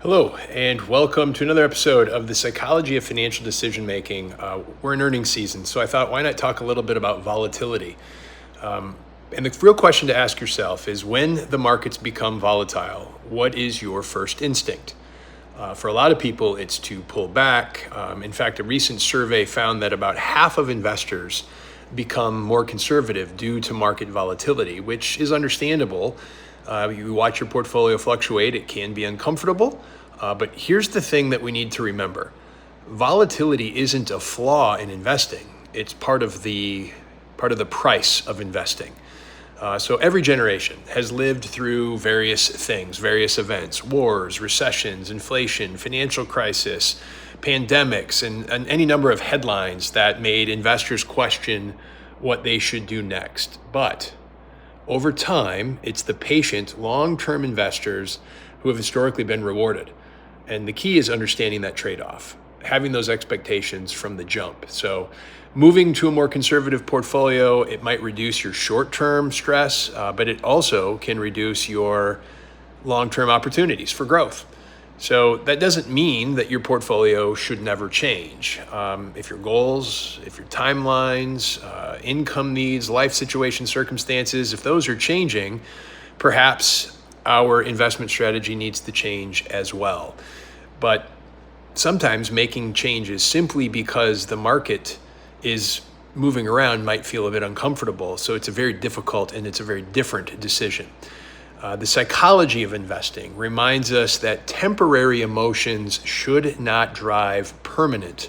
Hello, and welcome to another episode of the Psychology of Financial Decision Making. We're in earnings season, so I thought, why not talk a little bit about volatility? And the real question to ask yourself is, when the markets become volatile, what is your first instinct? For a lot of people, it's to pull back. In fact, a recent survey found that about half of investors become more conservative due to market volatility, which is understandable. You watch your portfolio fluctuate, it can be uncomfortable. But here's the thing that we need to remember. Volatility isn't a flaw in investing. It's part of the price of investing. So every generation has lived through various things, various events: wars, recessions, inflation, financial crisis, pandemics, and any number of headlines that made investors question what they should do next. But over time, it's the patient, long-term investors who have historically been rewarded. And the key is understanding that trade-off, having those expectations from the jump. So moving to a more conservative portfolio, it might reduce your short-term stress, but it also can reduce your long-term opportunities for growth. So that doesn't mean that your portfolio should never change. If your goals, if your timelines, income needs, life situation, circumstances, if those are changing, perhaps our investment strategy needs to change as well. But sometimes making changes simply because the market is moving around might feel a bit uncomfortable. So it's a very difficult and it's a very different decision. The psychology of investing reminds us that temporary emotions should not drive permanent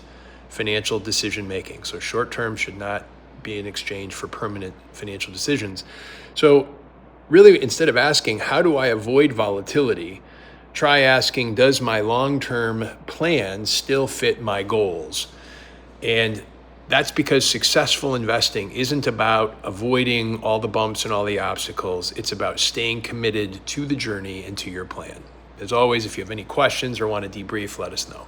financial decision making. So short-term should not be in exchange for permanent financial decisions. So really, instead of asking, how do I avoid volatility, try asking, does my long-term plan still fit my goals? And that's because successful investing isn't about avoiding all the bumps and all the obstacles. It's about staying committed to the journey and to your plan. As always, if you have any questions or want to debrief, let us know.